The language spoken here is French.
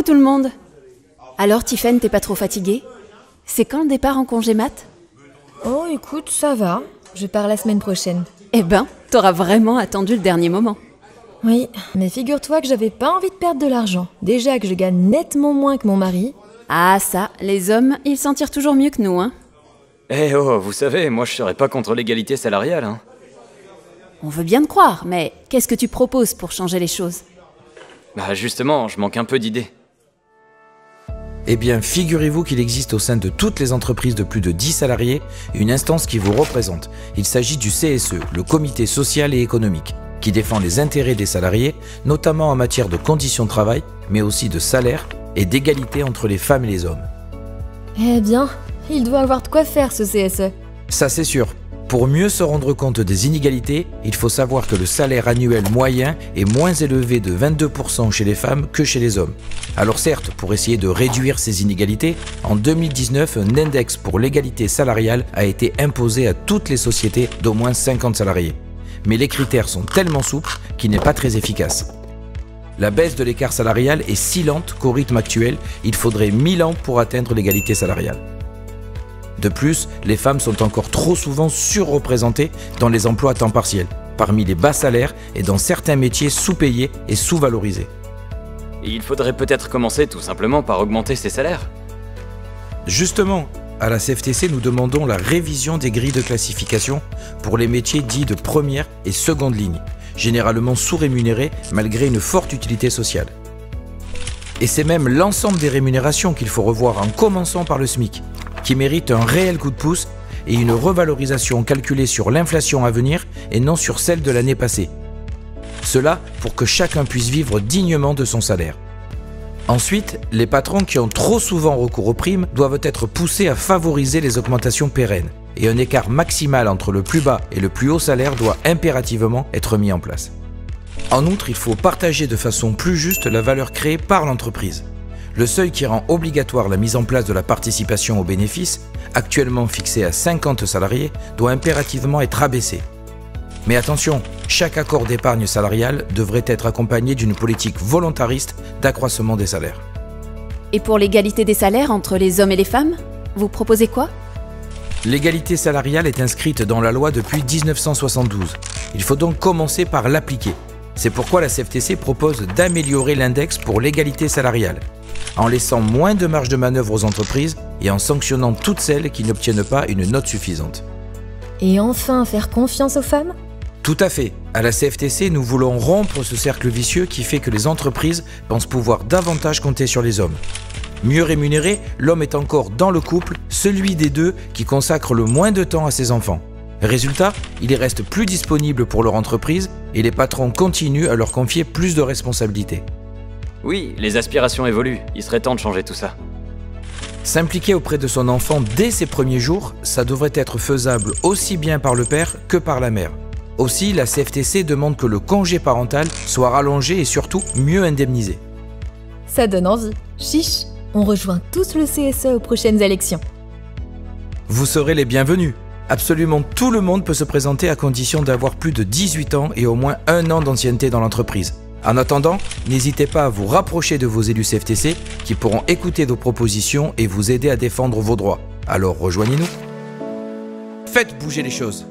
Coucou tout le monde. Alors Tiffaine, t'es pas trop fatiguée? C'est quand le départ en congé mat? Oh écoute, ça va. Je pars la semaine prochaine. Eh ben, t'auras vraiment attendu le dernier moment. Oui, mais figure-toi que j'avais pas envie de perdre de l'argent. Déjà que je gagne nettement moins que mon mari. Ah ça, les hommes, ils s'en tirent toujours mieux que nous, hein. Eh oh, vous savez, moi je serais pas contre l'égalité salariale, hein. On veut bien te croire, mais qu'est-ce que tu proposes pour changer les choses? Bah justement, je manque un peu d'idées. Eh bien, figurez-vous qu'il existe au sein de toutes les entreprises de plus de 10 salariés une instance qui vous représente. Il s'agit du CSE, le Comité social et économique, qui défend les intérêts des salariés, notamment en matière de conditions de travail, mais aussi de salaire et d'égalité entre les femmes et les hommes. Eh bien, il doit avoir de quoi faire ce CSE. Ça c'est sûr. Pour mieux se rendre compte des inégalités, il faut savoir que le salaire annuel moyen est moins élevé de 22% chez les femmes que chez les hommes. Alors certes, pour essayer de réduire ces inégalités, en 2019, un index pour l'égalité salariale a été imposé à toutes les sociétés d'au moins 50 salariés. Mais les critères sont tellement souples qu'il n'est pas très efficace. La baisse de l'écart salarial est si lente qu'au rythme actuel, il faudrait 1000 ans pour atteindre l'égalité salariale. De plus, les femmes sont encore trop souvent surreprésentées dans les emplois à temps partiel, parmi les bas salaires et dans certains métiers sous-payés et sous-valorisés. Et il faudrait peut-être commencer tout simplement par augmenter ces salaires. Justement, à la CFTC, nous demandons la révision des grilles de classification pour les métiers dits de première et seconde ligne, généralement sous-rémunérés malgré une forte utilité sociale. Et c'est même l'ensemble des rémunérations qu'il faut revoir en commençant par le SMIC, qui mérite un réel coup de pouce et une revalorisation calculée sur l'inflation à venir et non sur celle de l'année passée. Cela pour que chacun puisse vivre dignement de son salaire. Ensuite, les patrons qui ont trop souvent recours aux primes doivent être poussés à favoriser les augmentations pérennes et un écart maximal entre le plus bas et le plus haut salaire doit impérativement être mis en place. En outre, il faut partager de façon plus juste la valeur créée par l'entreprise. Le seuil qui rend obligatoire la mise en place de la participation aux bénéfices, actuellement fixé à 50 salariés, doit impérativement être abaissé. Mais attention, chaque accord d'épargne salariale devrait être accompagné d'une politique volontariste d'accroissement des salaires. Et pour l'égalité des salaires entre les hommes et les femmes, vous proposez quoi? L'égalité salariale est inscrite dans la loi depuis 1972. Il faut donc commencer par l'appliquer. C'est pourquoi la CFTC propose d'améliorer l'index pour l'égalité salariale, en laissant moins de marge de manœuvre aux entreprises et en sanctionnant toutes celles qui n'obtiennent pas une note suffisante. Et enfin, faire confiance aux femmes? Tout à fait. À la CFTC, nous voulons rompre ce cercle vicieux qui fait que les entreprises pensent pouvoir davantage compter sur les hommes. Mieux rémunéré, l'homme est encore dans le couple, celui des deux qui consacre le moins de temps à ses enfants. Résultat, il y reste plus disponible pour leur entreprise et les patrons continuent à leur confier plus de responsabilités. Oui, les aspirations évoluent, il serait temps de changer tout ça. S'impliquer auprès de son enfant dès ses premiers jours, ça devrait être faisable aussi bien par le père que par la mère. Aussi, la CFTC demande que le congé parental soit rallongé et surtout mieux indemnisé. Ça donne envie. Chiche, on rejoint tous le CSE aux prochaines élections. Vous serez les bienvenus. Absolument tout le monde peut se présenter à condition d'avoir plus de 18 ans et au moins 1 an d'ancienneté dans l'entreprise. En attendant, n'hésitez pas à vous rapprocher de vos élus CFTC qui pourront écouter vos propositions et vous aider à défendre vos droits. Alors rejoignez-nous. Faites bouger les choses.